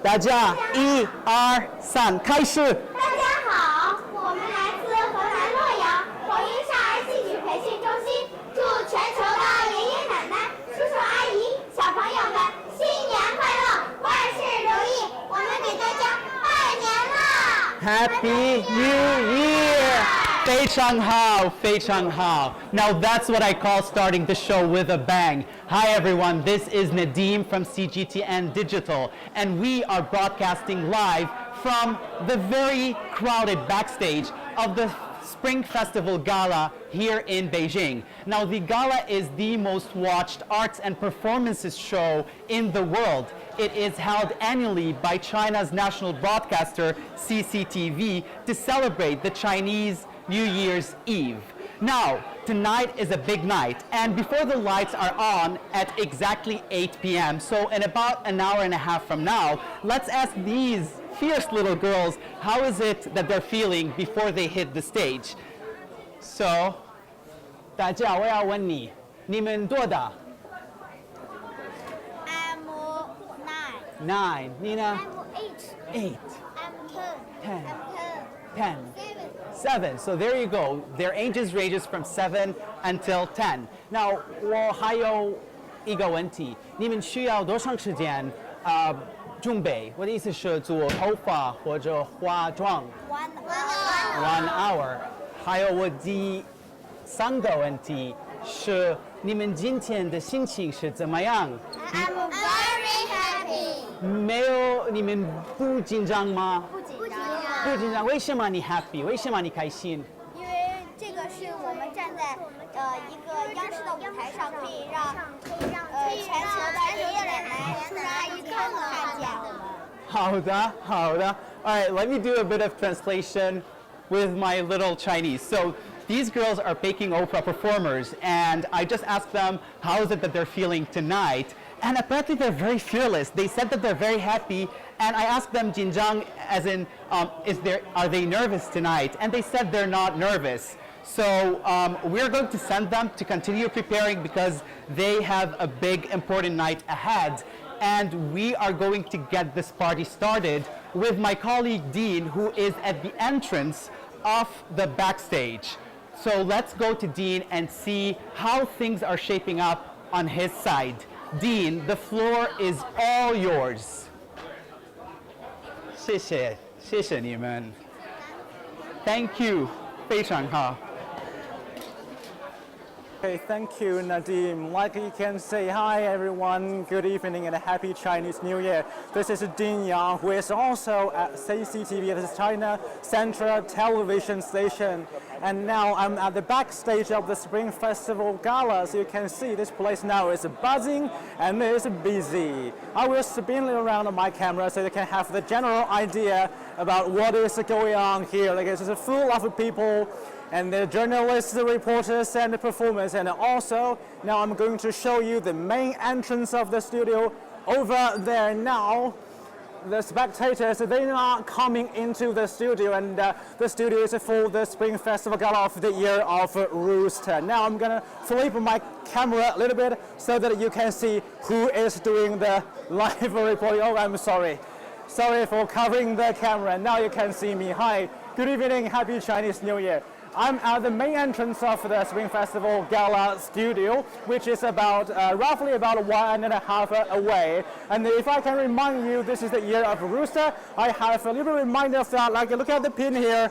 大家1、2、3，开始。大家好，我们来自河南洛阳红鹰少儿戏剧培训中心，祝全球的爷爷奶奶、叔叔阿姨、小朋友们新年快乐，万事如意。我们给大家拜年啦 Happy New Year! 非常好，非常好. Now that's what I call starting the show with a bang. Hi everyone, this is Nadim from CGTN Digital, and we are broadcasting live from the very crowded backstage of the Spring Festival Gala here in Beijing. Now the Gala is the most watched arts and performances show in the world. It is held annually by China's national broadcaster CCTV to celebrate the Chinese New Year's Eve. Now, tonight is a big night, and before the lights are on at exactly 8 p.m., so in about an hour and a half from now, let's ask these fierce little girls how is it that they're feeling before they hit the stage. So, 大家我要问你，你们多大 I'm ？9，你呢 8. ？8， I'm 10. 10, 10. 7. So there you go. Their ages ranges from 7 until 10. Now, 我还有一个问题，你们需要多长时间准备？我的意思是做头发或者化妆。1 hour. 还有我第三个问题是，你们今天的心情是怎么样？ I'm very happy. 没有，你们不紧张吗？不紧张。为什么你 happy？ 为什么你开心？因为这个是我们站在一个央视的舞台上，可以让全球的爷爷奶奶、叔叔阿姨都能看见我们。好的，好的。All right, let me do a bit of translation with my little Chinese. So these girls are Peking opera performers, and I just asked them how is it that they're feeling tonight. And apparently they're very fearless. They said that they're very happy, and I asked them jinjang, as in, are they nervous tonight? And they said they're not nervous. So we're going to send them to continue preparing because they have a big important night ahead. And we are going to get this party started with my colleague Dean, who is at the entrance of the backstage. So let's go to Dean and see how things are shaping up on his side. Dean, the floor is all yours. 谢谢，谢谢你们。Thank you，非常好。 Okay, thank you, Nadim. Like you can say, hi everyone, good evening and a happy Chinese New Year. This is Dean Yang, who is also at CCTV, this is China Central Television Station. And now I'm at the backstage of the Spring Festival Gala. So you can see this place now is buzzing and it's busy. I will spin around my camera so you can have the general idea about what is going on here. Like it's full of people and the journalists, the reporters, and the performers. And also, now I'm going to show you the main entrance of the studio over there now. The spectators, they are coming into the studio, and the studio is for the Spring Festival Gala of the Year of Rooster. Now I'm gonna flip my camera a little bit so that you can see who is doing the live reporting. Oh, I'm sorry. Sorry for covering the camera. Now you can see me. Hi, good evening, happy Chinese New Year. I'm at the main entrance of the Spring Festival Gala studio, which is about roughly about 1.5 away. And if I can remind you, this is the year of Rooster. I have a little reminder of that. Like look at the pin here.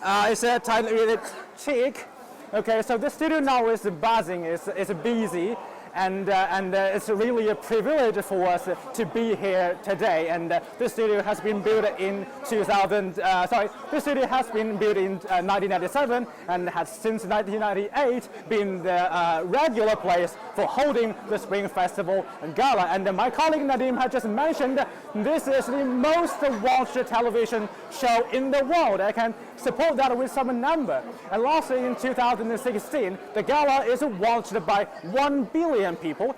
It's a tiny cheek. Okay, so the studio now is buzzing. It's busy. And it's really a privilege for us to be here today. And the studio has been built in the studio has been built in 1997 and has since 1998 been the regular place for holding the Spring Festival Gala. And my colleague Nadim has just mentioned this is the most watched television show in the world. I can support that with some number. And lastly, in 2016, the Gala is watched by 1 billion billion people.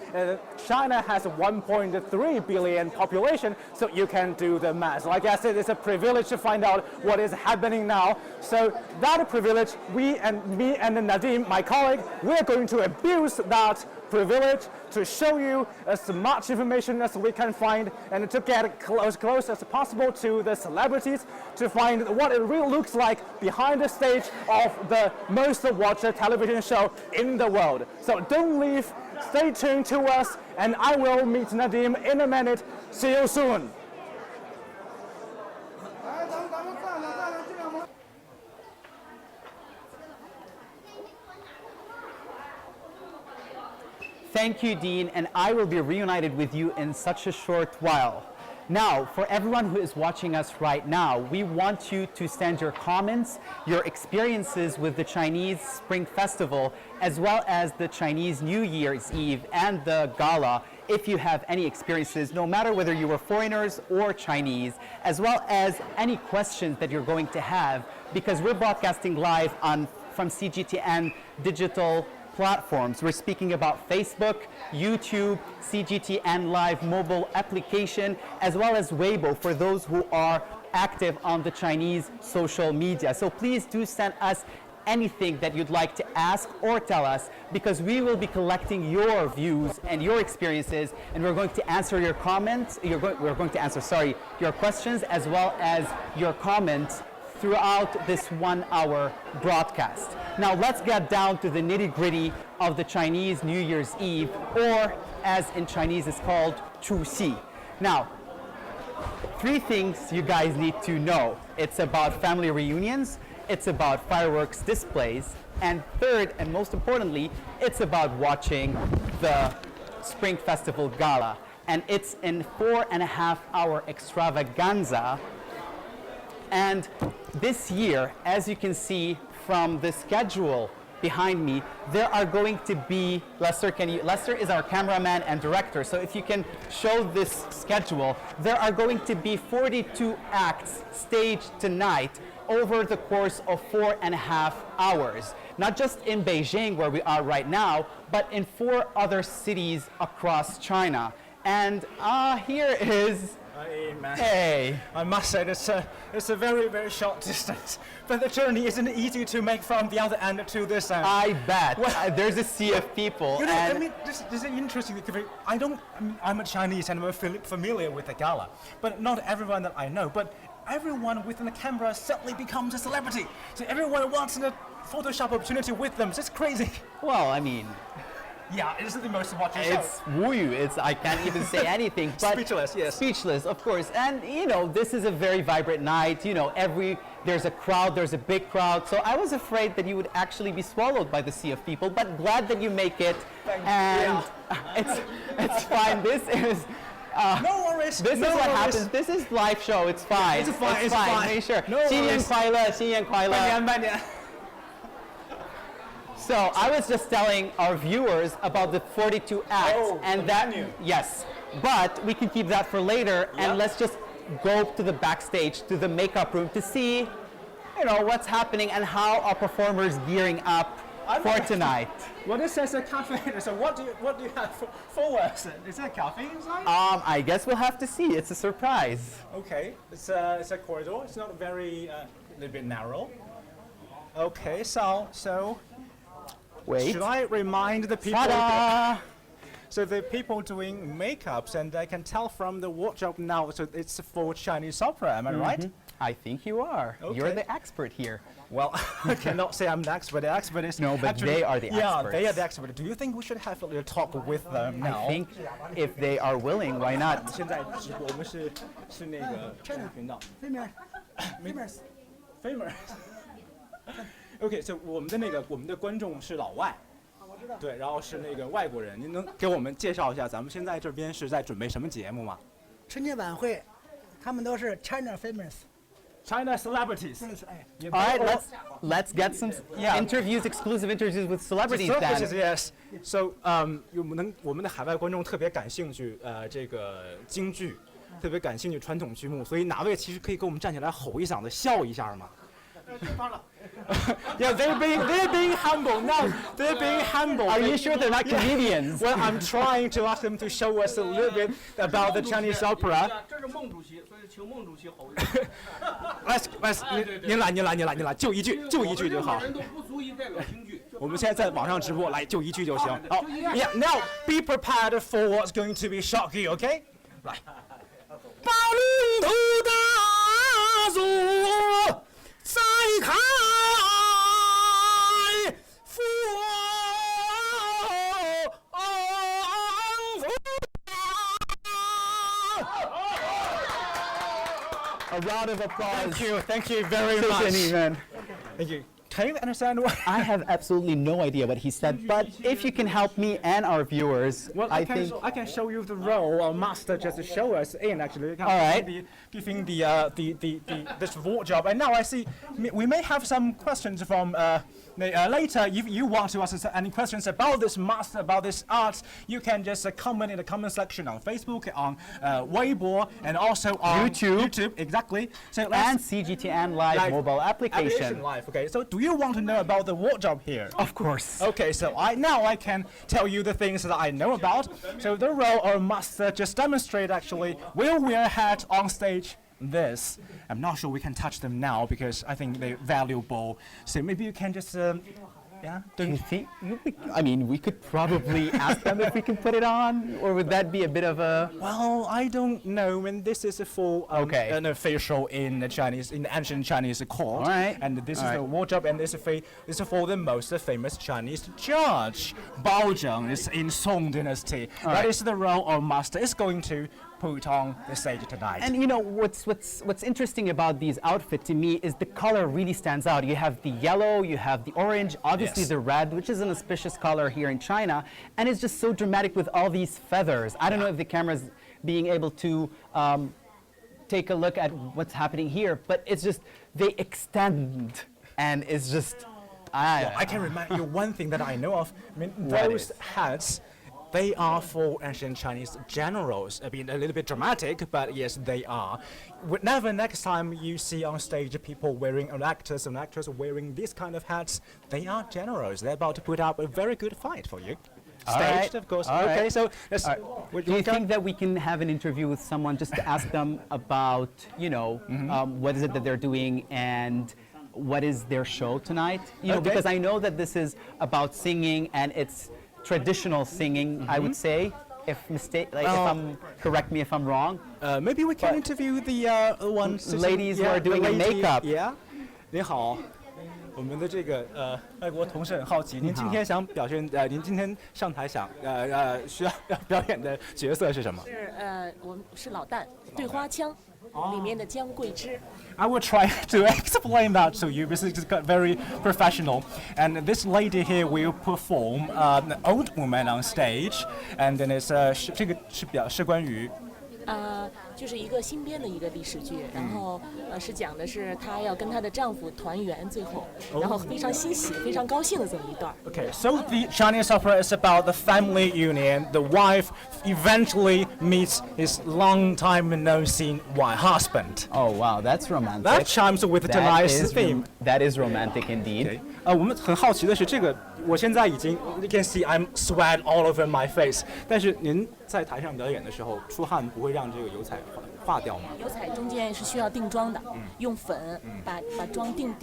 China has 1.3 billion population, so you can do the math. Like I said, it's a privilege to find out what is happening now. So that privilege, me and Nadim, my colleague, we're going to abuse that privilege to show you as much information as we can find and to get close as possible to the celebrities to find what it really looks like behind the stage of the most watched television show in the world. So don't leave, stay tuned to us, and I will meet Nadim in a minute. See you soon. Thank you, Dean, and I will be reunited with you in such a short while. Now, for everyone who is watching us right now, we want you to send your comments, your experiences with the Chinese Spring Festival, as well as the Chinese New Year's Eve and the Gala, if you have any experiences, no matter whether you were foreigners or Chinese, as well as any questions that you're going to have, because we're broadcasting live from CGTN digital platforms. We're speaking about Facebook, YouTube, CGTN Live mobile application, as well as Weibo for those who are active on the Chinese social media. So please do send us anything that you'd like to ask or tell us, because we will be collecting your views and your experiences, and we're going to answer your comments, we're going to answer, your questions as well as your comments throughout this 1 hour broadcast. Now let's get down to the nitty-gritty of the Chinese New Year's Eve, or as in Chinese is called Chuxi. Now, 3 things you guys need to know. It's about family reunions, it's about fireworks displays, and third and most importantly, it's about watching the Spring Festival Gala. And it's in 4.5-hour extravaganza. And this year, as you can see from the schedule behind me, there are going to be, Lester is our cameraman and director, so if you can show this schedule, there are going to be 42 acts staged tonight over the course of 4.5 hours. Not just in Beijing, where we are right now, but in 4 other cities across China. And here is Hey, man. Hey. I must say it's a very, very short distance, but the journey isn't easy to make from the other end to this end. I bet. There's a sea of people. You know, and I mean, this is interesting. I'm a Chinese and I'm familiar with the Gala, but not everyone that I know. But everyone within the camera suddenly becomes a celebrity. So everyone wants a Photoshop opportunity with them. So it's crazy. Well, I mean, yeah, it's the most watched show. it's Wuyu. I can't even say anything. But Speechless, yes. Speechless, of course. And you know, this is a very vibrant night. You know, there's a crowd, there's a big crowd. So I was afraid that you would actually be swallowed by the sea of people, but glad that you make it. And it's fine. This is. No worries. This is what happens. This is live show. It's fine. It's fine. Make sure. No 新年 worries. 快乐，新年快乐。半年. So I was just telling our viewers about the 42 acts, the menu. Yes, but we can keep that for later, and let's just go to the backstage, to the makeup room, to see, you know, what's happening and how our performers gearing up for tonight. Well, this says a cafe. So what do you have for us? Is there a cafe inside? I guess we'll have to see. It's a surprise. Okay, it's a corridor. It's not very a little bit narrow. Okay, so. Wait. Should I remind the people? Ta-da! So the people doing makeups, and I can tell from the wardrobe now, so it's for Chinese opera, am I right? I think you are. Okay. You're the expert here. Well, I cannot say I'm the expert. The expert is No, but actually, they are the Yeah, experts. they are the expert. Do you think we should have a little talk with them now? I think if they are willing, why not? 现在直播，我们是那个 China 频道 ，famous。OK， so 我们的观众是老外，对，然后是那个外国人，您能给我们介绍一下咱们现在这边是在准备什么节目吗？春节晚会，他们都是 China famous。 China celebrities. All All right, let's get some interviews, exclusive interviews with celebrities Celebrities, then. yes. So, 我们的海外观众特别感兴趣，这个京剧，特别感兴趣传统剧目，所以哪位其实可以给我们站起来吼一嗓子，笑一下吗？ Yeah, they're being humble. No, they're being humble. Are you sure they're not comedians? Well, I'm trying to ask them to show us a little bit about the Chinese opera. 这是孟主席，所以请孟主席吼一声。您来，就一句就好。人都不足以代表京剧。我们现在在网上直播，来就一句就行。好 ，Yeah, now be prepared for what's going to be shocking, OK？ 来，把领头大坐，再开佛。A round of applause. Thank you very much. 谢谢你们。 Thank you. Can you understand what? I have absolutely no idea what he said, but if you can help me and our viewers, Well, I think. I can show you the role of master just to show us in actually. All right. Giving this wardrobe, and now I see we may have some questions from later. If you want to ask us any questions about this master, about this art, you can just comment in the comment section on Facebook, on Weibo, and also on YouTube. Exactly. So And CGTN Live mobile application. Live. Okay. So do you want to know about the wardrobe here? Of course. Okay, so now I can tell you the things that I know about. So the role of master just demonstrate actually will wear a hat on stage. This, I'm not sure we can touch them now because I think they're valuable. So maybe you can just, yeah. Do you think? I mean, we could probably ask them if we can put it on, or would that be a bit of a? Well, I don't know. When this is for an official in the Chinese, in the ancient Chinese court, All right. and this All is right. the wardrobe, and this is for the most famous Chinese judge. Bao Zheng is in Song Dynasty. All That right. is the role of master is going to put on the stage tonight. And you know what's interesting about these outfits to me is the color really stands out. You have the yellow, you have the orange, obviously Yes. the red, which is an auspicious color here in China, and it's just so dramatic with all these feathers. I don't know if the camera's being able to take a look at what's happening here, but it's just they extend, and it's just. I can remind you one thing that I know of. I mean, What those is? hats, they are for ancient Chinese generals. I mean, a little bit dramatic, but yes, they are. Whenever next time you see on stage people wearing, or actors and actors wearing these kind of hats, they are generals. They're about to put up a very good fight for you. All Staged, right. of course. All Okay, right. so let's. All right. Do you think that we can have an interview with someone just to ask them about, what is it that they're doing and what is their show tonight? Okay. Because I know that this is about singing and it's traditional singing, I would say. Correct me if I'm wrong. Maybe we can interview the one ladies who are doing the makeup. Yeah. 您好，我们的这个外国同事很好奇，您今天想表现您今天上台想需要表演的角色是什么？我们是老旦，对花腔里面的姜桂枝。I will try to explain that to you because it's got very professional. And this lady here will perform an old woman on stage, and then it's 这个是关于。就是一个新编的一个历史剧，然后是讲的是她要跟她的丈夫团圆，最后，然后非常欣喜、非常高兴的这么一段。Okay, so the Chinese opera is about the family union. The wife eventually meets his long time no seen husband. Oh, wow, that's romantic. That chimes with tonight's theme. That is romantic indeed. 我们很好奇的是这个，我现在已经 you can see I'm sweat all over my face。但是您在台上表演的时候，出汗不会让这个油彩化掉吗？油彩中间是需要定妆的，用粉把妆定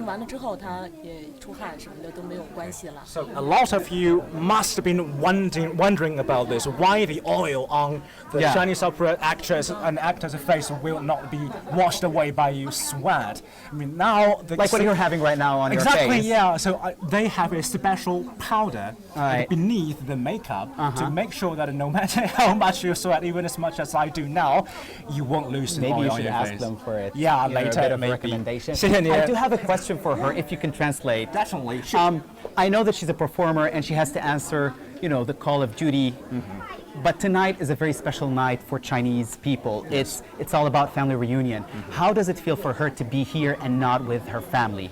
完了之后，它也出汗什么的都没有关系了。So a lot of you must have been wondering about this. Why the oil on the Chinese opera actress and actor's face will not be washed away by you sweat? I mean now Like what you're having right now on your face. Exactly, yeah. So they have a special powder Right. beneath the makeup to make sure that no matter how much you sweat, even as much as I do now, you won't lose the Maybe oil you on should your ask face. them for it. Yeah, A later bit of maybe. a recommendation. 谢谢你。 I do have a question for her, if you can translate. Definitely. Sure. I know that she's a performer and she has to answer, the call of duty. But tonight is a very special night for Chinese people. It's all about family reunion. How does it feel for her to be here and not with her family?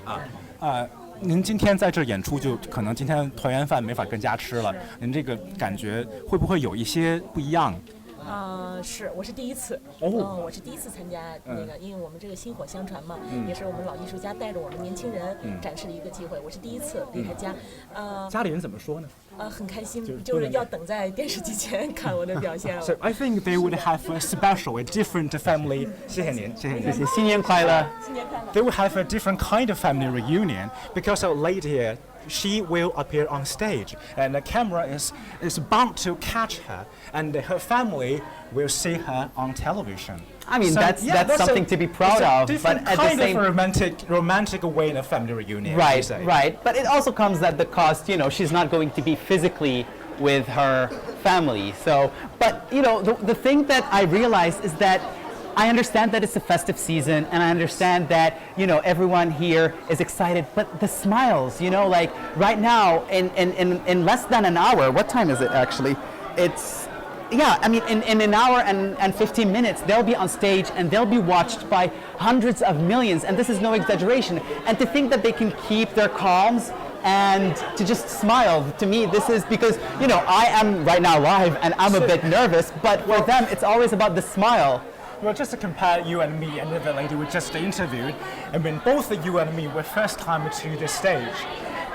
您今天在这演出，就可能今天团圆饭没法跟家吃了。您这个感觉会不会有一些不一样？是，我是第一次。我是第一次参加那个，因为我们这个薪火相传嘛，也是我们老艺术家带着我们年轻人展示的一个机会。我是第一次离开家，家里人怎么说呢？很开心，就是要等在电视机前看我的表现。So I think they would have a special, a different family. 谢谢您，谢谢您，新年快乐。新年快乐。They will have a different kind of family reunion because later she will appear on stage and the camera is bound to catch her and her family will see her on television. I mean, So, that's something to be proud of, but different at the kind same of romantic way in a family reunion. right, right. But it also comes at the cost. She's not going to be physically with her family. So, but the thing that I realized is that I understand that it's a festive season, and I understand that everyone here is excited. But the smiles, like right now, in less than an hour. What time is it actually? It's I mean, in an hour and 15 minutes, they'll be on stage and they'll be watched by hundreds of millions, and this is no exaggeration. And to think that they can keep their calms and to just smile, to me, this is because, I am right now live and I'm a bit nervous, but for them, it's always about the smile. Well, just to compare you and me and the lady we just interviewed, I mean, both you and me were first time to the stage.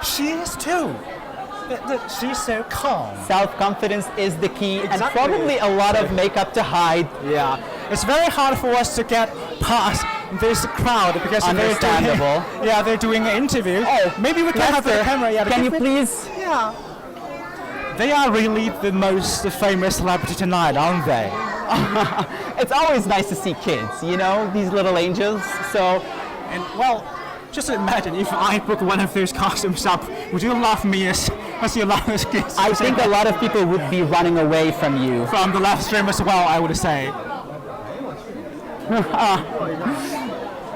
She is too. She's so calm. Self-confidence is the key, and Exactly. probably a lot of makeup to hide. Yeah, it's very hard for us to get past this crowd because Understandable. They're doing an interview. Oh, maybe we can have the Lester, camera. Yeah, can you please? Yeah. They are really the most famous celebrity tonight, aren't they? It's always nice to see kids, these little angels. So, And well, just imagine if I put one of those costumes up, would you love me as you love those kids? I think a lot of people would be running away from you. From the live stream as well, I would say.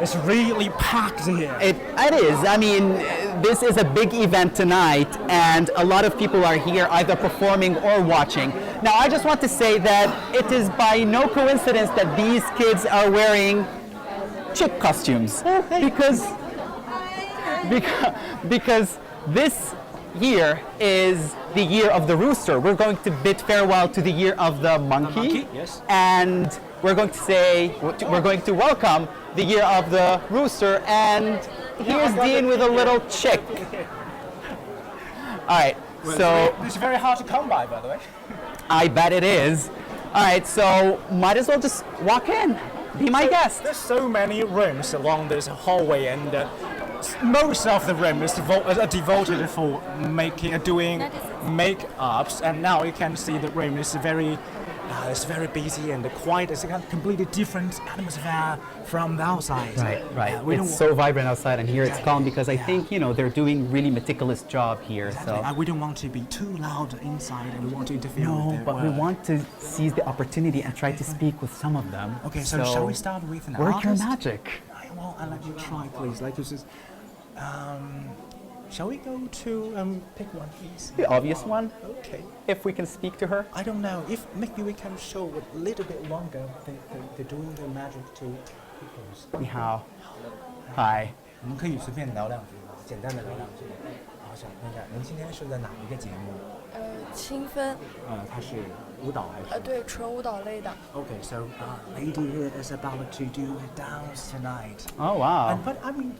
It's really packed here. It is. I mean, this is a big event tonight, and a lot of people are here either performing or watching. Now, I just want to say that it is by no coincidence that these kids are wearing chick costumes. Because this year is the year of the rooster. We're going to bid farewell to the year of the monkey, yes. And we're going to welcome the year of the rooster, and here's Dean with a little chick. All right, so It's very hard to come by the way. I bet it is. All right, so might as well just walk in. Be my guest. There's so many rooms along this hallway, and most of the room is devoted for doing make-ups, and now you can see the room is very busy and quiet. It's a completely different atmosphere from the outside. Right. It's so vibrant outside, and here it's calm because I think they're doing really meticulous job here. So we don't want to be too loud inside, and we want to interfere with no, their but we work. want to seize the opportunity and try to speak with some of them. Okay, so shall we start with an work artist? your magic. Well, I'll let you try, please. Like this is. Shall we go to pick one, please? The obvious one. Okay. If we can speak to her. I don't know. If maybe we can show a little bit longer. They're doing the magic to people. 你好 Hi. 我们可以随便聊两句吗？简单的聊两句。好，想问一下，您今天是在哪一个节目？轻分，它是舞蹈还是？对，纯舞蹈类的。Okay, so lady here is about to do a dance tonight. Oh wow. But I mean,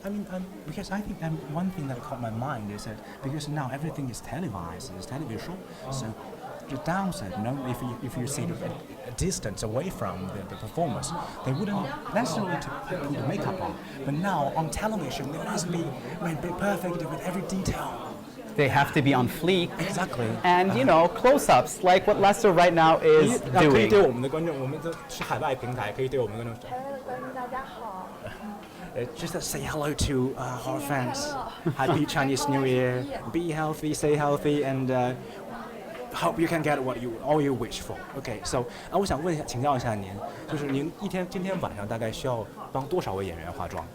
because I think one thing that caught my mind is that because now everything is televised, it's televisual, so the downside, if you sit a distance away from the performers, they wouldn't necessarily put the makeup on. But now on television, they must be perfect with every detail. They have to be on fleek. Exactly. And close-ups, like what Lester right now is 可以对 doing. 我们的观众，我们这是海外平台，可以对我们的观众。台湾的观众大家好。Just say hello to our fans. Happy Chinese New Year. Be healthy, stay healthy, and hope you can get all you wish for. Okay, so 我想请教一下您，就是您今天晚上大概需要帮多少位演员化妆？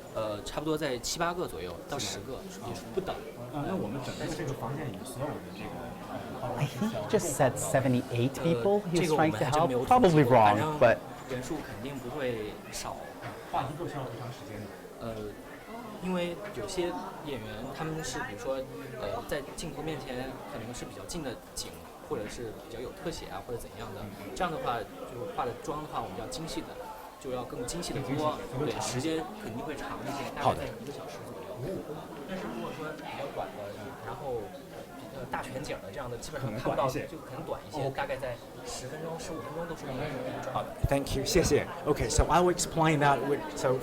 差不多在7、8个左右到10个，也是不等。那我们整个这个房间里所有的这个。I think he just said 78 people he 这 was 个我 trying 们 to 还真 help. 没有 Probably 统计过，反 wrong, 正 but 人数肯定不会少。化一个需要多长时间？因为有些演员他们是比如说在镜头面前可能是比较近的景，或者是比较有特写啊，或者怎样的。这样的话，就化的妆的话，我们要精细的，就要更精细的播，对，时间肯定会长一些，大概在1个小时左右。但是如果说比较短的，然后大全景的这样的，基本上看不到，就可能短一些，大概在10分钟、15分钟都是可以。Thank you. 谢谢. Okay, so I will explain that. So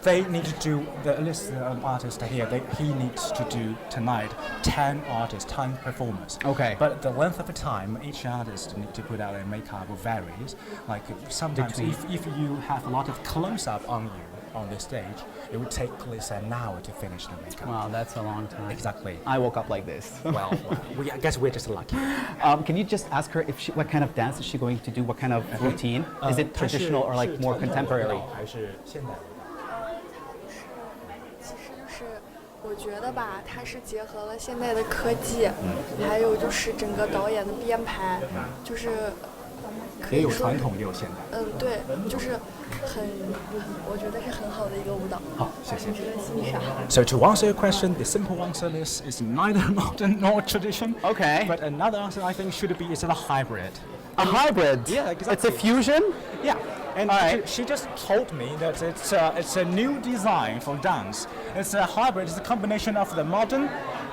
they need to do the list artist here. He needs to do tonight 10 artists, 10 performers. Okay. But the length of the time each artist need to put out their makeup varies. Like sometimes if you have a lot of close-up on you on the stage, it would take at least an hour to finish the makeup. Wow, that's a long time. Exactly. I woke up like this. Well, I guess we're just lucky. Can you just ask her what kind of dance is she going to do? What kind of routine? Is it traditional or like more contemporary? 还是现代舞蹈？其实就是我觉得吧，它是结合了现代的科技，还有就是整个导演的编排，就是可以说也有传统，也有现代。对，就是我觉得是很好的一个舞蹈。好，谢谢。值得欣赏。So to answer your question, the simple answer is neither modern nor tradition. Okay. But another answer I think should be is a hybrid. A hybrid? Yeah, exactly. It's a fusion? Yeah. And All right. she just told me that it's a new design for dance. It's a hybrid. It's a combination of the modern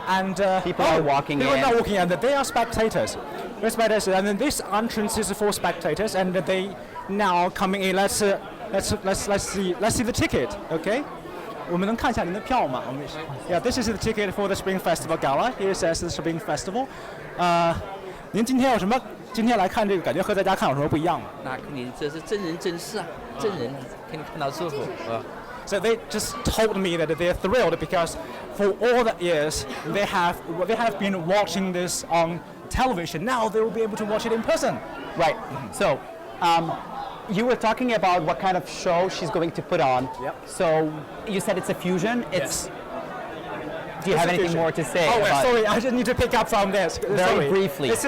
and People are walking people in. are not walking in. They are spectators. They're spectators, and then this entrance is for spectators, and they now coming in. Let's see the ticket. Okay. 我们能看一下您的票吗？ Yeah, this is the ticket for the Spring Festival Gala. Here says the Spring Festival. 您今天来看这个，感觉和在家看有什么不一样吗？那肯定这是真人真事啊，真人肯定看到舒服啊。So they just told me that they're thrilled because for all the years they have been watching this on television. Now they will be able to watch it in person. Right. So, you were talking about what kind of show she's going to put on. Yep. So, you said it's a fusion. Do you have anything more to say? Oh, about sorry, I just need to pick up from this. Very briefly. It's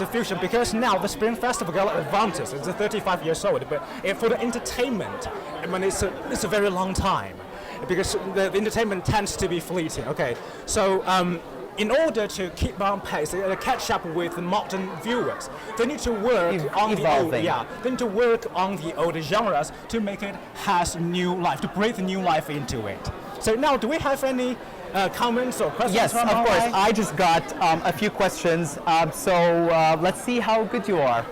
a fusion because now the Spring Festival Gala advances. It's 35 years old, but for the entertainment, I mean, it's a very long time because the entertainment tends to be fleeting. Okay, so in order to keep on pace, catch up with the modern viewers, they need to work on the old, they need to work on the old genres to make it has new life, to breathe new life into it. So now, do we have any comments or questions? Yes, from of course. online? I just got a few questions. So let's see how good you are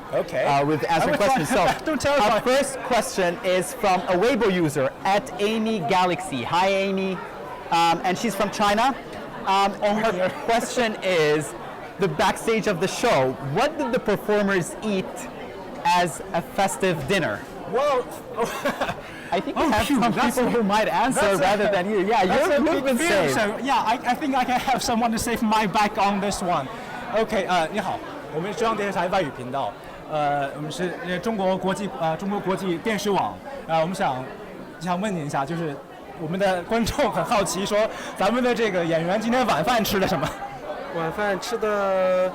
with answering questions. So Don't tell our us. first question is from a Weibo user at Amy Galaxy. Hi, Amy. And she's from China. And her question is the backstage of the show. What did the performers eat as a festive dinner? Well, I think we have some people who might answer rather than you. Yeah, you've been saved. So yeah, I think I can have someone to save my back on this one. Okay, 你好，我们是中央电视台外语频道，我们是中国国际电视网，我们想问您一下，就是我们的观众很好奇说，咱们的这个演员今天晚饭吃的什么？晚饭吃的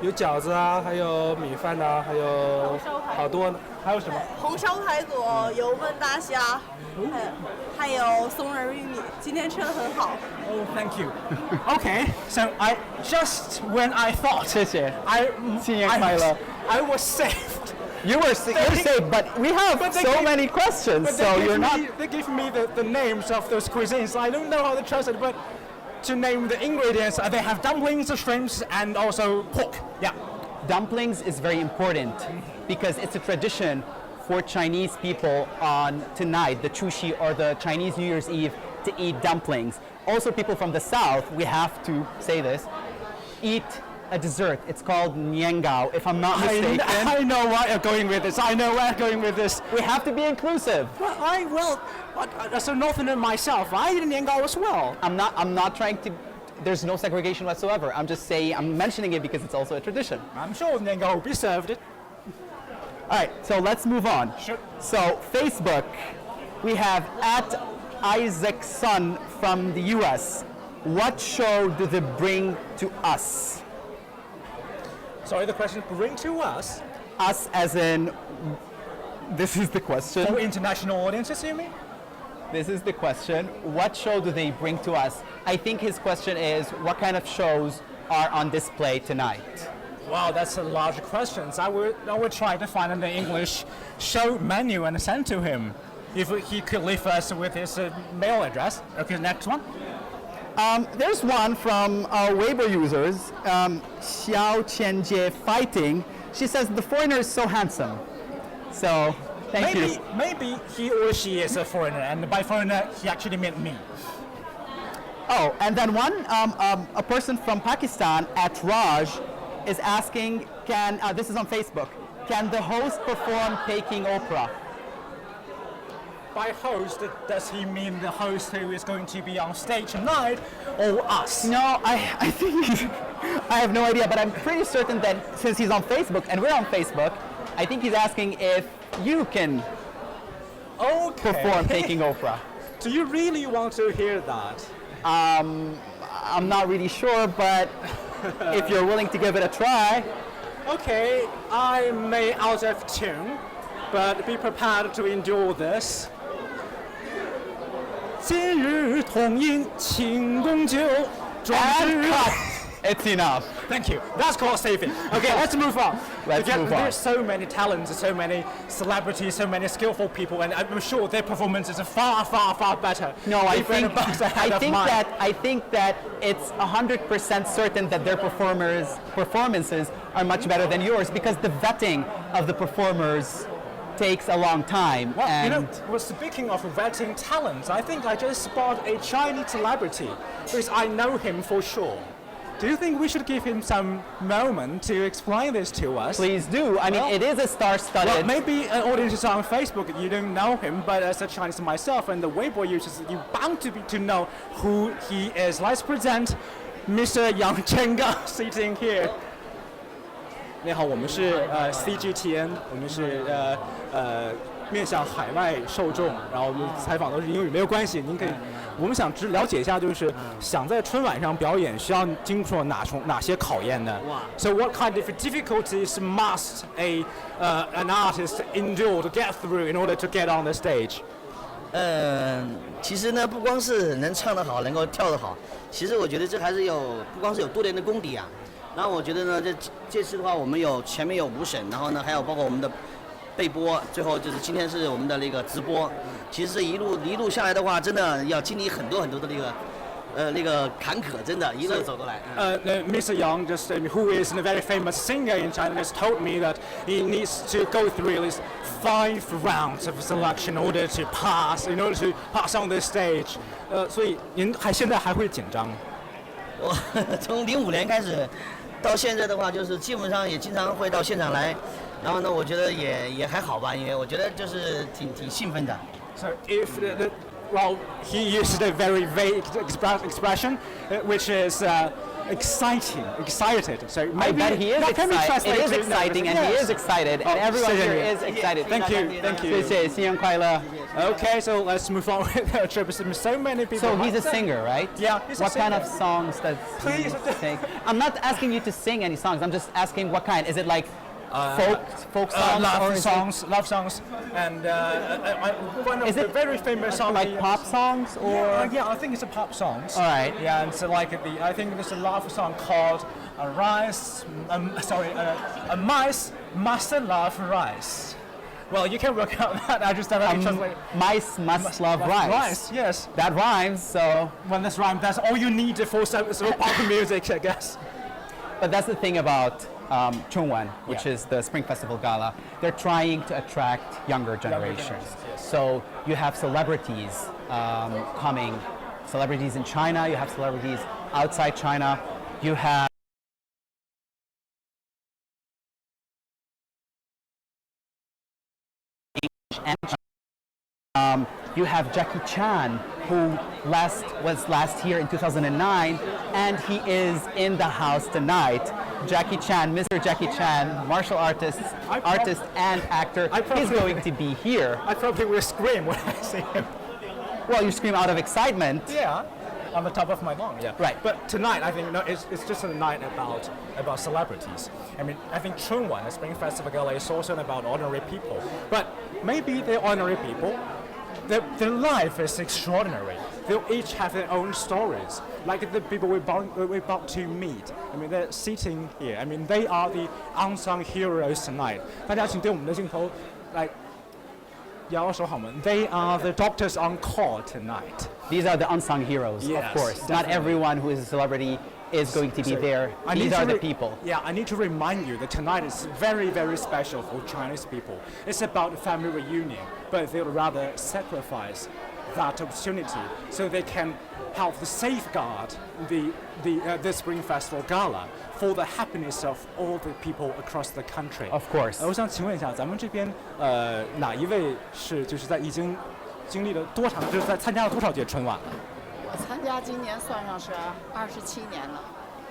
有饺子啊，还有米饭呐、还有好多呢。还有什么？红烧排骨、油焖大虾，还有松仁玉米，今天吃的很好。Oh, thank you. Okay, so when I thought 谢谢。 新年快乐。 I was saved. You're safe, but we have so many questions, so you're not. They give me the names of those cuisines. I don't know how to translate, but to name the ingredients, they have dumplings, shrimps, and also pork. Yeah. Dumplings is very important because it's a tradition for Chinese people on tonight, the Chuxi or the Chinese New Year's Eve, to eat dumplings. Also, people from the south, we have to say this, eat a dessert. It's called niangao, if I'm not mistaken. I know where you're going with this. We have to be inclusive. As a northerner myself, I eat niangao as well. I'm not trying to. There's no segregation whatsoever. I'm just saying, I'm mentioning it because it's also a tradition. I'm sure niangao will be served. All right, so let's move on. Sure. So Facebook, we have at Isaac Sun from the US. What show do they bring to us? Sorry, the question bring to us? Us as in, this is the question. For international audiences, you mean? This is the question. What show do they bring to us? I think his question is, what kind of shows are on display tonight? Wow, that's a large question. I will try to find an English show menu and send to him. If he could leave us with his mail address. Okay, next one. There's one from our Weibo users, Xiao Qianjie Fighting. She says the foreigner is so handsome. So, thank you. Maybe he or she is a foreigner, and by foreigner, he actually meant me. Oh, and then one, a person from Pakistan at Raj is asking, this is on Facebook, can the host perform Peking opera? By host, does he mean the host who is going to be on stage tonight, or us? No, I think I have no idea, but I'm pretty certain that since he's on Facebook and we're on Facebook, I think he's asking if you can perform Peking opera. Do you really want to hear that? I'm not really sure, but if you're willing to give it a try. Okay, I may out of tune, but be prepared to endure this. 今日同饮庆功酒，壮志 It's enough. Thank you. That's called saving. Okay, let's move on. There's so many talents, so many celebrities, so many skillful people, and I'm sure their performances are far, far, far better. No, I think that it's 100% certain that their performances are much better than yours because the vetting of the performers takes a long time. Well, speaking of vetting talents, I think I just spotted a Chinese celebrity because I know him for sure. Do you think we should give him some moment to explain this to us? Please do. I mean, it is a star-studded. Well, maybe an audience is on Facebook, you don't know him, but as a Chinese myself and the Weibo users, you're bound to know who he is. Let's present Mr. Yang Chenga sitting here. 你好，我们是CGTN， 我们是面向海外受众，然后我们采访都是英语，没有关系，您可以。我们想了解一下，就是想在春晚上表演，需要经过哪些考验呢 ？So what kind of difficulties must an artist endure to get through in order to get on the stage？ 其实呢，不光是能唱得好，能够跳得好，其实我觉得这还是不光是有多年的功底啊。然后我觉得呢，这次的话，我们前面有5审，然后呢还有包括我们的备播，最后就是今天是我们的那个直播。其实这一路下来的话，真的要经历很多的那个坎坷，真的一路走过来。Mr. Yang, who is a very famous singer in China, just told me that he needs to go through at least 5 rounds of selection in order to pass on the stage. 所以您现在还会紧张？我从05年开始到现在的话，就是基本上也经常会到现场来。然后呢，我觉得也还好吧，因为我觉得就是挺兴奋的。So if well, he used a very vague expression, which is excited. So maybe I bet he is excited. It is exciting, and he is excited, and everyone here is excited. Thank you. 谢谢，新年快乐。 Okay, so let's move on with our trip. So many people. So he's a singer, right? Yeah, he's a singer. What kind of songs does he sing? I'm not asking you to sing any songs. I'm just asking what kind. Is it like folk songs, love songs, and one of the very famous songs. Like pop songs, or yeah, I think it's a pop songs. All right. Yeah, and so I think there's a love song called "A Mice Must Love Rice." Well, you can work out that. I just translate. Mice must love rice. Yes. That rhymes. So when this rhymes, that's all you need for pop music, I guess. But that's the thing about Chungwan, which is the Spring Festival Gala. They're trying to attract younger generations. Yes. So you have celebrities coming, celebrities in China, you have celebrities outside China, you have you have Jackie Chan, who was last year in 2009, and he is in the house tonight. Jackie Chan, Mr. Jackie Chan, martial artist and actor, is going to be here. I probably will scream when I see him. Well, you scream out of excitement. Yeah, on the top of my lung. Yeah. Right. But tonight, I think it's just a night about celebrities. I mean, I think Chungwan, the Spring Festival Gala, is also about ordinary people. But maybe they're ordinary people, their life is extraordinary. They each have their own stories. Like the people we're about to meet. I mean, they're sitting here. I mean, they are the unsung heroes tonight. 大家请对我们的镜头来摇手好吗？ They are the doctors on call tonight. These are the unsung heroes, Yes, of course. definitely. Not everyone who is a celebrity is going to be there. These are the people. Yeah, I need to remind you that tonight is very, very special for Chinese people. It's about family reunion, but they would rather sacrifice that opportunity so they can help to safeguard the Spring Festival Gala for the happiness of all the people across the country. Of course. 我想请问一下，咱们这边哪一位是就是在已经经历了多长，就是在参加了多少届春晚了？我参加今年算上是27年了，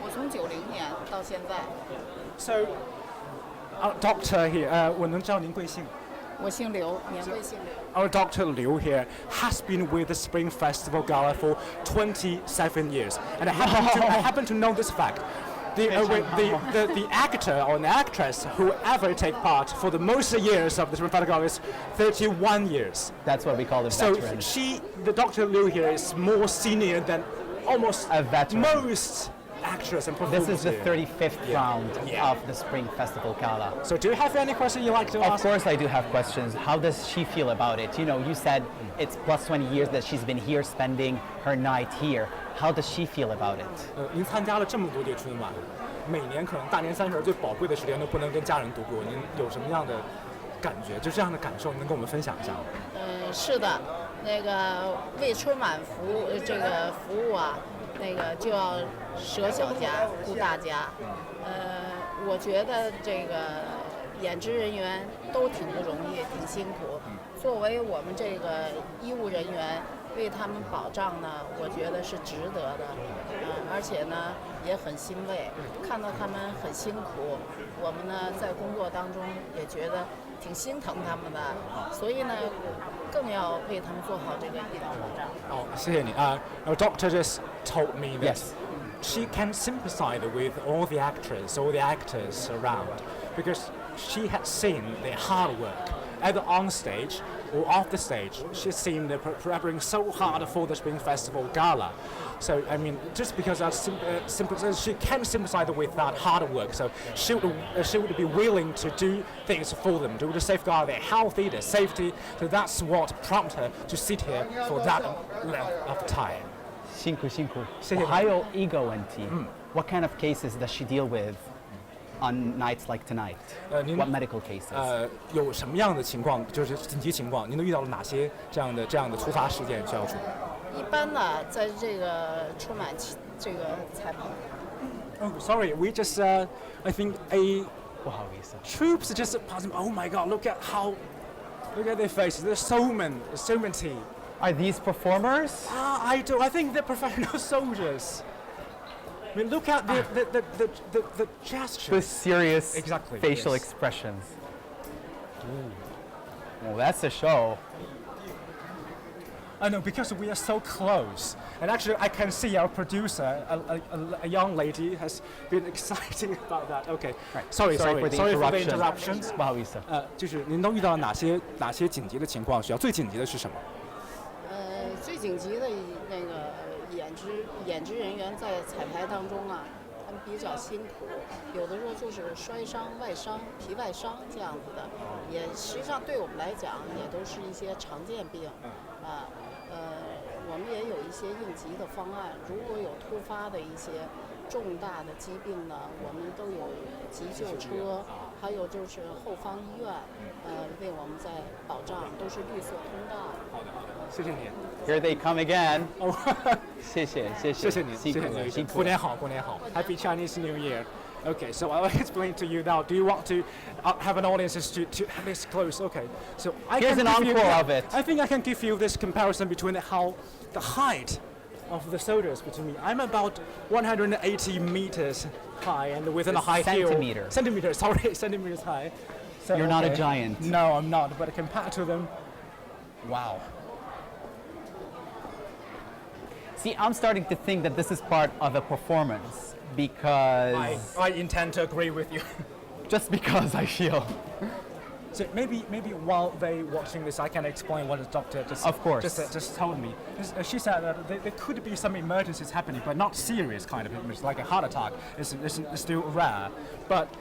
我从90年到现在。So, Doctor here, 我能知道您贵姓？我姓刘，年贵姓刘。Our Dr. Liu here has been with the Spring Festival Gala for 27 years, and I happen to know this fact. The actor or an actress who ever take part for the most years of the Spring Festival Gala is 31 years. That's what we call the So veteran. the Dr. Liu here is more senior than almost a veteran. Most actors and performers. This is the here. 35th round of the Spring Festival Gala. So do you have any question you'd like to ask? Of course I do have questions. How does she feel about it? You know, you said it's plus 20 years that she's been here spending her night here. How does she feel about it? 您参加了这么多届春晚，每年可能大年30最宝贵的时间都不能跟家人度过，您有什么样的感觉？就这样的感受，您能跟我们分享一下吗？是的，那个为春晚服务啊，那个就要舍小家顾大家。我觉得这个演职人员都挺不容易，挺辛苦。作为我们这个医务人员，为他们保障呢，我觉得是值得的。而且呢也很欣慰，看到他们很辛苦，我们呢在工作当中也觉得挺心疼他们的，所以呢更要为他们做好这个医疗保障。哦，谢谢你啊。Our doctor just told me that she can sympathize with all the actors, all the actors around, because she had seen their hard work either on stage or off the stage. She's seen them preparing so hard for the Spring Festival Gala. So, I mean, just because she can sympathize with that hard work, so she would be willing to do things for them, to safeguard their health, their safety. So that's what prompted her to sit here for that length of time. 辛苦辛苦。谢谢。还有一个问题，What kind of cases does she deal with on nights like tonight? What medical cases? 有什么样的情况，就是紧急情况，您都遇到了哪些这样的突发事件需要处理？一般呢，在这个春晚这个彩排。Oh, sorry, we just I think不好意思。 troops just passing. Oh my God, look at their faces. There's so many. Are these performers? I think they're professional soldiers. I mean, look at the gestures. With serious Exactly, facial yes. expressions. Well, that's a show. I know, because we are so close. And actually, I can see our producer, a young lady, has been excited about that. Okay. Right. Sorry for the interruptions. 不好意思。就是您都遇到哪些紧急的情况？需要最紧急的是什么？最紧急的那个演职人员在彩排当中啊，他们比较辛苦，有的时候就是摔伤、外伤、皮外伤这样子的，也实际上对我们来讲也都是一些常见病，我们也有一些应急的方案，如果有突发的一些重大的疾病呢，我们都有急救车，还有就是后方医院，为我们在保障，都是绿色通道。好的，谢谢你。Here they come again. 哦，谢谢你，辛苦。过年好。Happy Chinese New Year. Okay, so I'll explain to you now. Do you want to have an audience to have this close? Okay, so Here's an encore of it. I think I can give you this comparison between the height of the soldiers between me. I'm about 180 meters high and within a high heel. Centimeters high. So, You're not a giant. No, I'm not. But compared to them, wow. See, I'm starting to think that this is part of a performance because... I intend to agree with you. Just because I feel... So maybe while they watching this, I can explain what the doctor just told me. She said that there could be some emergencies happening, but not serious kind of emergency, like a heart attack. It's still rare. But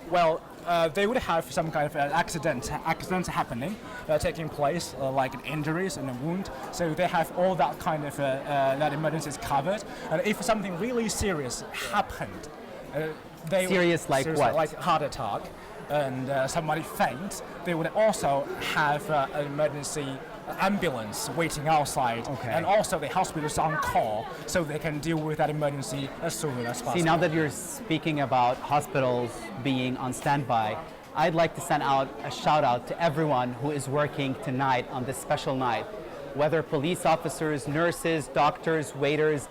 they would have some kind of accidents happening, taking place, like injuries and a wound. So they have all that kind of that emergencies covered. And if something really serious happened, like heart attack, and somebody faints, they would also have an emergency ambulance waiting outside, and also the hospital is on call, so they can deal with that emergency as soon as possible. See, now that you're speaking about hospitals being on standby, I'd like to send out a shout out to everyone who is working tonight on this special night, whether police officers, nurses, doctors, waiters,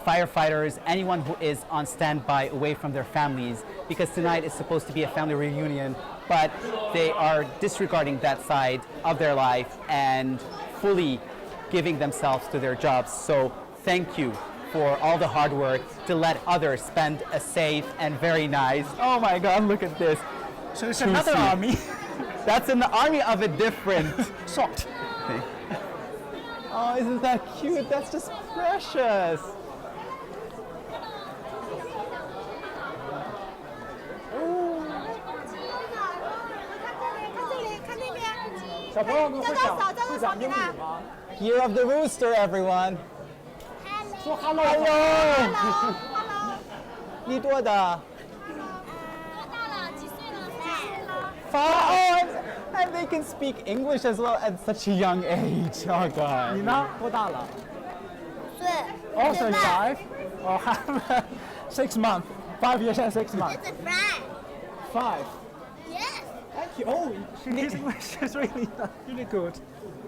firefighters, anyone who is on standby away from their families, because tonight is supposed to be a family reunion, but they are disregarding that side of their life and fully giving themselves to their jobs. So thank you for all the hard work to let others spend a safe and very nice, oh my God, look at this. So it's another army. That's an army of a different sort. Oh, isn't that cute? That's just precious. Year of the Rooster, everyone. Hello. 你多大？ Oh, and they can speak English as well at such a young age. Oh God. 你呢？多大了？Also 5. Or 6 months. 5 years and 6 months. It's a friend. 5. Yes. Thank you. Oh, his English is really good.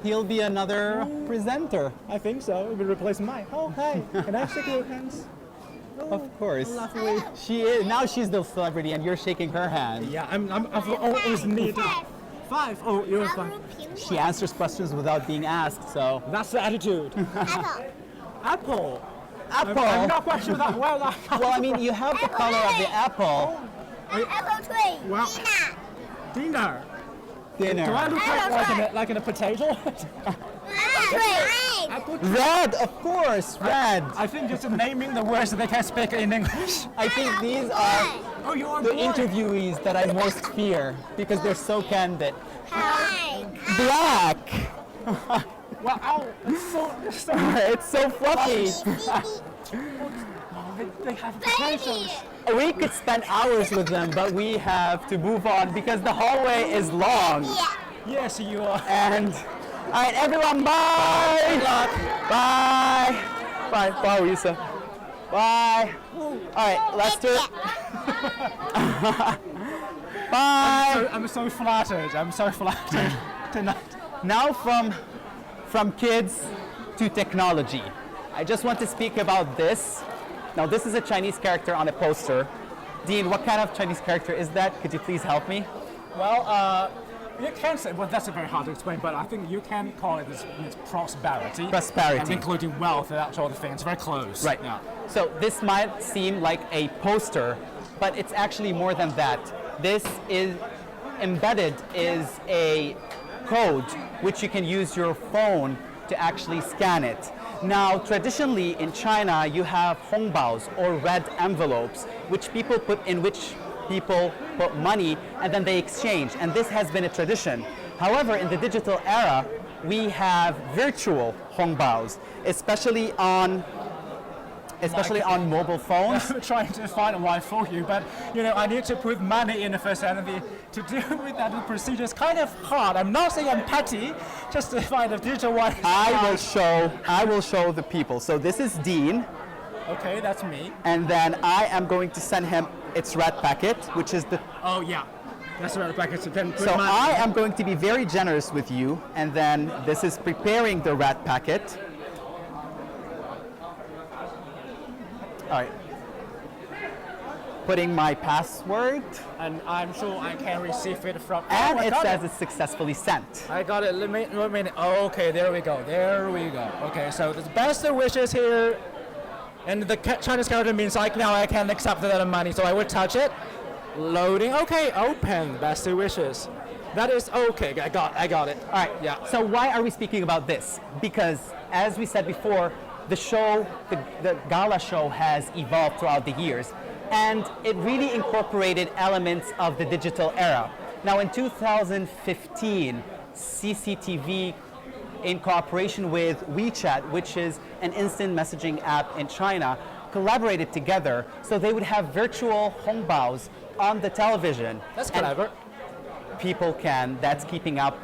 He'll be another presenter. I think so. It will replace mine. Oh, hi. Can I shake your hands? Of course. Lovely. She is. Now she's the celebrity and you're shaking her hand. Yeah, I've always needed 5. Oh, you're 5. She answers questions without being asked, so. That's the attitude. Apple. Apple. I'm not quite sure that well. Well, I mean, you have the color of the apple. Apple tree. Wow. Dinner. Dinner. Do I look like in a potato? Apple tree. Red, of course, red. I think it's naming the words that they can speak in English. I think these are the interviewees that I most fear because they're so candid. Black. Wow, it's so fluffy. They have potatoes. We could spend hours with them, but we have to move on because the hallway is long. Yes, you are. And all right, everyone, bye. Good luck. Bye. Bye. Bye, Lisa. Bye. All right, Lester. Bye. I'm so flattered. I'm so flattered tonight. Now from kids to technology. I just want to speak about this. Now this is a Chinese character on a poster. Dean, what kind of Chinese character is that? Could you please help me? Well, you can say, well, that's very hard to explain, but I think you can call it this prosperity. Prosperity. And including wealth and that sort of thing. It's very close. Right. Yeah. So this might seem like a poster, but it's actually more than that. This is embedded is a code which you can use your phone to actually scan it. Now, traditionally in China, you have hongbaos or red envelopes, which people put money and then they exchange. And this has been a tradition. However, in the digital era, we have virtual hongbaos, especially on mobile phones. I'm trying to find a wife for you, but I need to put money in the first, and to deal with that procedure is kind of hard. I'm not saying I'm petty, just to find a digital one. I will show the people. So this is Dean. Okay, that's me. And then I am going to send him its red packet, which is the. Oh yeah, that's the red packet. So I am going to be very generous with you, and then this is preparing the red packet. All right. Putting my password. And I'm sure I can receive it from. And it says it's successfully sent. I got it. Let me. Oh, okay, there we go. There we go. Okay, so the best wishes here. And the Chinese character means like now I can accept that money, so I would touch it. Loading. Okay, open. Best wishes. That is okay. I got it. All right. Yeah. So why are we speaking about this? Because as we said before, the show, the Gala show has evolved throughout the years, and it really incorporated elements of the digital era. Now in 2015, CCTV, in cooperation with WeChat, which is an instant messaging app in China, collaborated together so they would have virtual hongbaos on the television. That's clever. People can, that's keeping up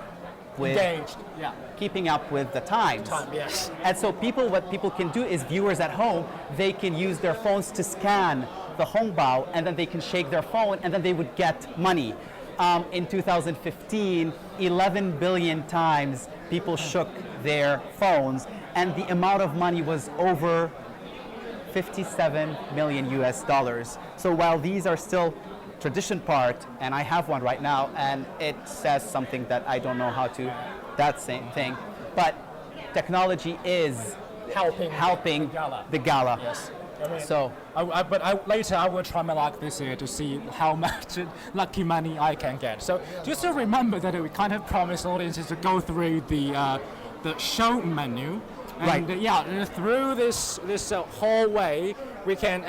with Engaged. Yeah. keeping up with the times. Yes. And so what people can do is viewers at home, they can use their phones to scan the hongbao, and then they can shake their phone, and then they would get money. In 2015, 11 billion times people shook their phones, and the amount of money was over 57 million US dollars. So while these are still tradition part, and I have one right now, and it says something that I don't know how to, that same thing, but technology is helping the Gala. Yes. So, later I will try my luck this year to see how much lucky money I can get. So just to remember that we kind of promised audiences to go through the show menu. And Right. Through this hallway, we can.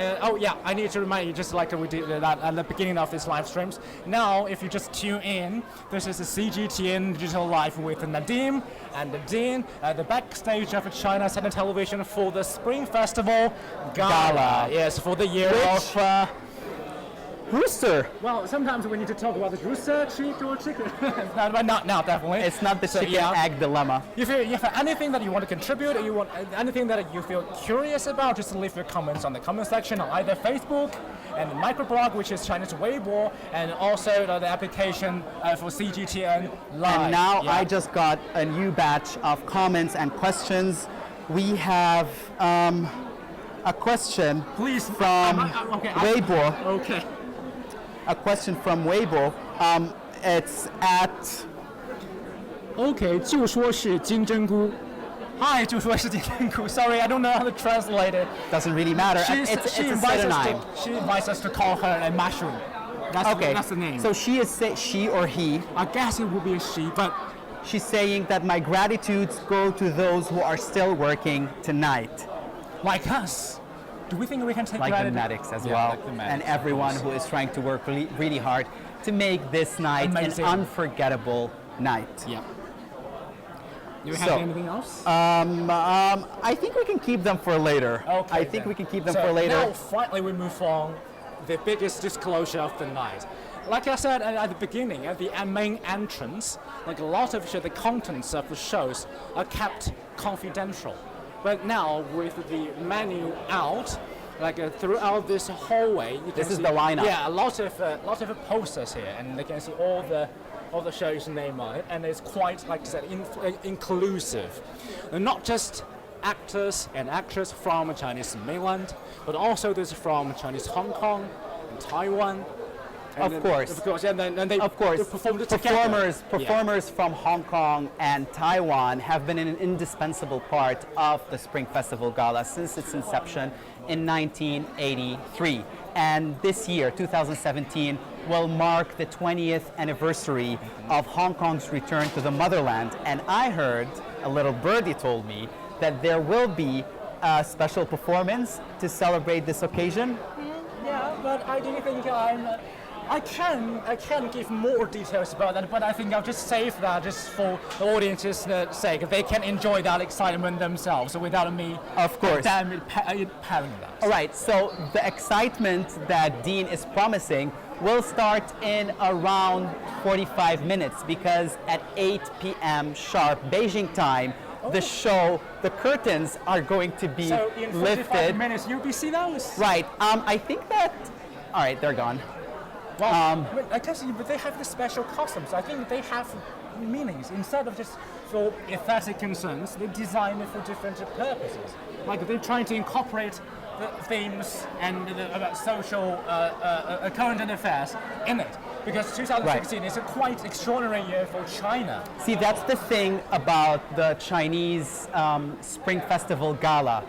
I need to remind you, just like we did that at the beginning of this live streams. Now, if you just tune in, this is the CGTN Digital Live with Nadim and Dean, the backstage of China Center Television for the Spring Festival Gala. Yes, for the year of. Rooster. Well, sometimes we need to talk about the rooster, chick, or chicken. But not now, definitely. It's not the chicken-egg dilemma. If you have anything that you want to contribute, or you want anything that you feel curious about, just leave your comments on the comment section on either Facebook and the microblog, which is Chinese Weibo, and also the application for CGTN Live. And now I just got a new batch of comments and questions. We have a question from Weibo. Okay. A question from Weibo. It's at. Okay, 就说是金针菇. Hi, 就说是金针菇. Sorry, I don't know how to translate it. Doesn't really matter. It's a pseudonym. She invites us to call her a mushroom. That's the name. So she or he. I guess it would be a she, but she's saying that my gratitudes go to those who are still working tonight. Like us. Do we think we can take like gratitude? the medics as well, like the medics, and everyone who is trying to work really, really hard to make this night Amazing. an unforgettable night. Yeah. Do you have anything else? I think we can keep them for later. Okay, I think we can keep them for later. Now, finally, we move on. The biggest disclosure of the night. Like I said at the beginning, at the main entrance, like a lot of the contents of the shows are kept confidential. But now, with the menu out, throughout this hallway, you can see, the lineup. Yeah, a lot of posters here, and they can see all the shows' name on it, and it's quite, like I said, inclusive. And not just actors and actresses from Chinese mainland, but also there's from Chinese Hong Kong and Taiwan. And of course, and they performed it performers from Hong Kong and Taiwan have been an indispensable part of the Spring Festival Gala since its inception in 1983. And this year, 2017, will mark the 20th anniversary of Hong Kong's return to the motherland. And I heard, a little birdie told me, that there will be a special performance to celebrate this occasion. Yeah, but I do think I can give more details about that, but I think I'll just save that just for the audience's sake. They can enjoy that excitement themselves without me, of course, impelling that. All right, so the excitement that Dean is promising will start in around 45 minutes because at 8 p.m. sharp Beijing time, the show, the curtains are going to be so in 45 lifted. Minutes, you'll be see those? Right. I think that. All right, they're gone. Well, I guess but they have the special costumes. I think they have meanings. Instead of just for aesthetic concerns, they design it for different purposes. Like they're trying to incorporate the themes and about social current affairs in it. Because 2016 is a quite extraordinary year for China. See, that's the thing about the Chinese Spring Festival Gala.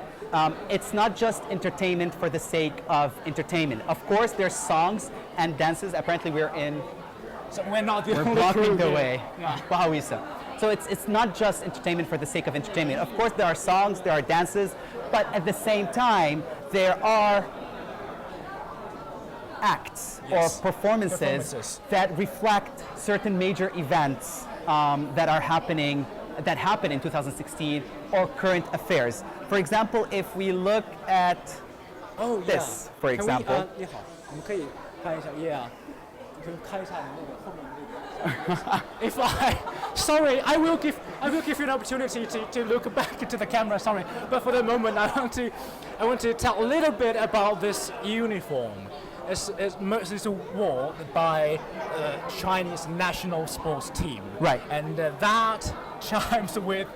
It's not just entertainment for the sake of entertainment. Of course, there's songs and dances. Apparently, we're in So we're not the We're only blocking crew the here. way. Yeah. 不好意思. So it's not just entertainment for the sake of entertainment. Of course, there are songs, there are dances, but at the same time, there are acts Yes. or performances that reflect certain major events that happened in 2016 or current affairs. For example, if we look at this, for example. 你好，我们可以看一下 ，Yeah， 你可以看一下你那个后面那个。If sorry, I will give you an opportunity to look back into the camera. Sorry, but for the moment, I want to tell a little bit about this uniform. It's worn by Chinese national sports team. Right. And that chimes with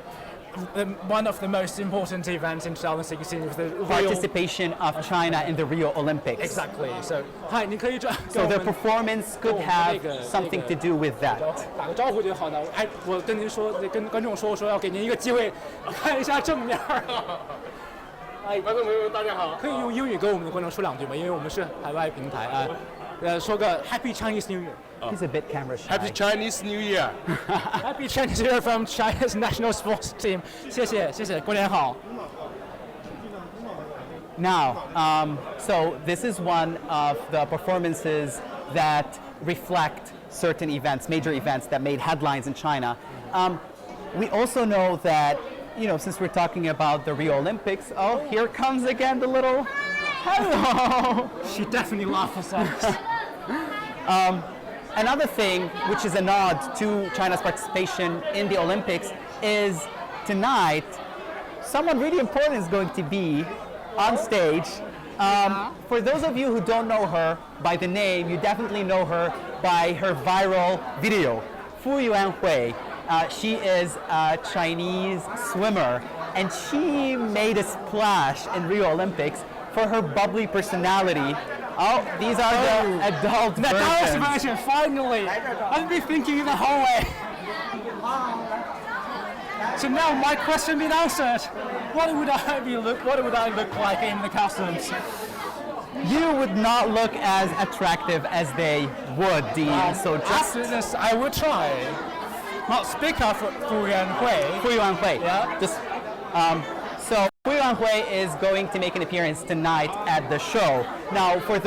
one of the most important events in 2016 was the participation of China in the Rio Olympics. Exactly. So, hi, 你可以 So their performance could have something to do with that. 打个招呼就好了。哎，我跟您说，跟观众说要给您一个机会，看一下正面。哎，观众朋友们，大家好。可以用英语跟我们的观众说2句吗？因为我们是海外平台啊。说个 Happy Chinese New Year. He's a bit camera shy. Happy Chinese New Year. Happy Chinese New Year from China's national sports team. 谢谢，过年好。Now, so this is one of the performances that reflect certain events, major events that made headlines in China. We also know that, since we're talking about the Rio Olympics, here comes again the little hello. She definitely laughs at us. Another thing, which is a nod to China's participation in the Olympics, is tonight, someone really important is going to be on stage. For those of you who don't know her by the name, you definitely know her by her viral video, Fu Yuanhui. She is a Chinese swimmer, and she made a splash in Rio Olympics for her bubbly personality. Oh, these are the adult versions. The adult version, finally! I've been thinking the whole way. So now my question been answered. What would I look like in the costumes? You would not look as attractive as they would, Dean. So just after this, I will try. Not speak up for Fu Yuanhui. Fu Yuanhui. Yeah. So Fu Yuanhui is going to make an appearance tonight at the show. Now, for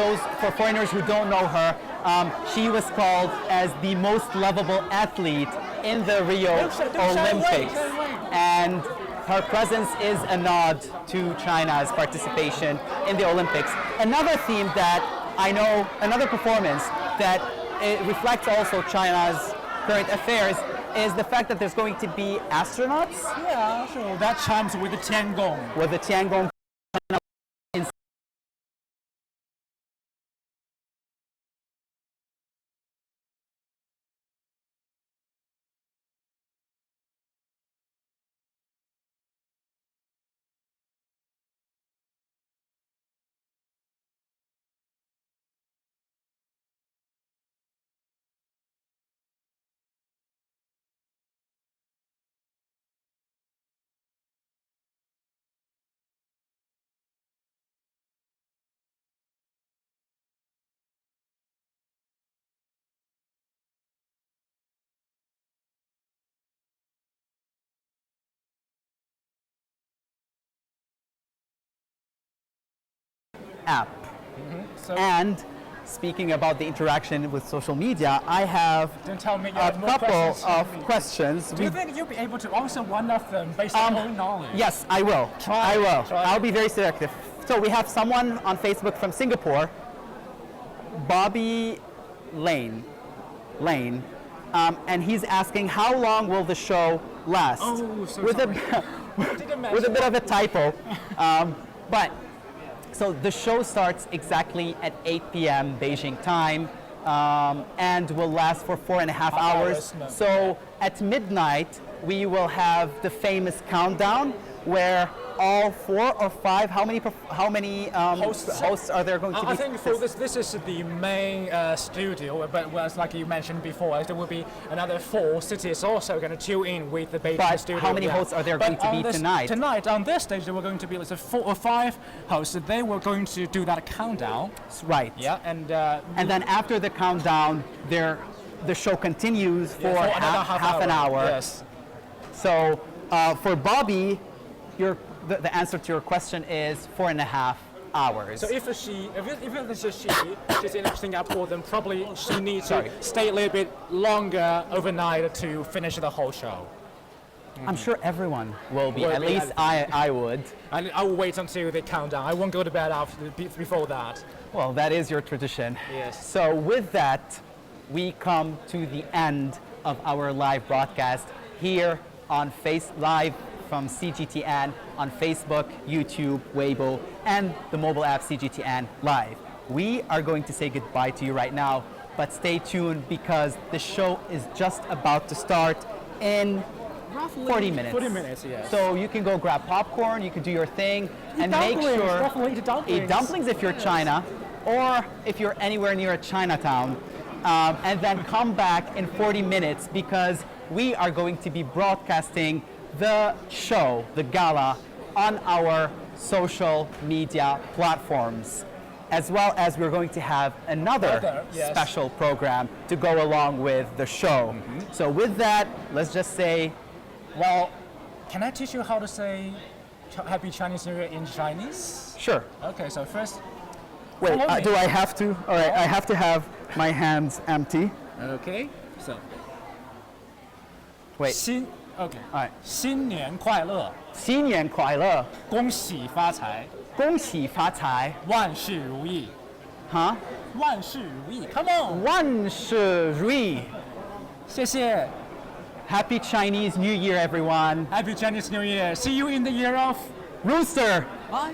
foreigners who don't know her, she was called as the most lovable athlete in the Rio Olympics, and her presence is a nod to China's participation in the Olympics. Another theme that I know, another performance that it reflects also China's current affairs is the fact that there's going to be astronauts. Yeah, so that chimes with the Tiangong. With the Tiangong. App. And speaking about the interaction with social media, I have Don't tell me you a have more couple questions of for me. questions. Do you think you'll be able to answer one of them based on your own knowledge? Yes, I will. Try. I will. Try. I'll be very selective. So we have someone on Facebook from Singapore, Bobby Lane, and he's asking how long will the show last? Oh, so with sorry. with a bit of a typo, but. So the show starts exactly at 8 p.m. Beijing time and will last for 4.5 hours. So at midnight, we will have the famous countdown where all 4 or 5, how many hosts are there going to be? I think for this is the main studio, but as like you mentioned before, there will be another 4 cities also going to tune in with the Beijing studio. How many hosts are there going to be tonight? Tonight, on this stage, there were going to be 4 or 5 hosts. They were going to do that countdown. Right. Yeah, and then after the countdown, there the show continues for for another half an hour. Yes. So for Bobby, the answer to your question is 4.5 hours. So if it's she's in Singapore, then probably she needs to stay a little bit longer overnight to finish the whole show. I'm sure everyone will be. At least I would. And I will wait until they count down. I won't go to bed before that. Well, that is your tradition. Yes. So with that, we come to the end of our live broadcast here on Live from CGTN on Facebook, YouTube, Weibo, and the mobile app CGTN Live. We are going to say goodbye to you right now, but stay tuned because the show is just about to start in roughly 40 minutes. 40 minutes, yes. So you can go grab popcorn, you can do your thing, and make dumplings, sure definitely eat dumplings. Eat dumplings if you're China, or if you're anywhere near a Chinatown, and then come back in 40 minutes because we are going to be broadcasting the show, the gala, on our social media platforms, as well as we're going to have another special program to go along with the show. So with that, let's just say, well, can I teach you how to say Happy Chinese New Year in Chinese? Sure. Okay, so first, wait, do I have to? All right, I have to have my hands empty. Okay, so. Wait. OK， all right. 新年快乐！新年快乐！恭喜发财！恭喜发财！万事如意！ Huh？ 万事如意 ！Come on！ 万事如意！谢谢。Happy Chinese New Year, everyone! Happy Chinese New Year! See you in the year of Rooster! Bye.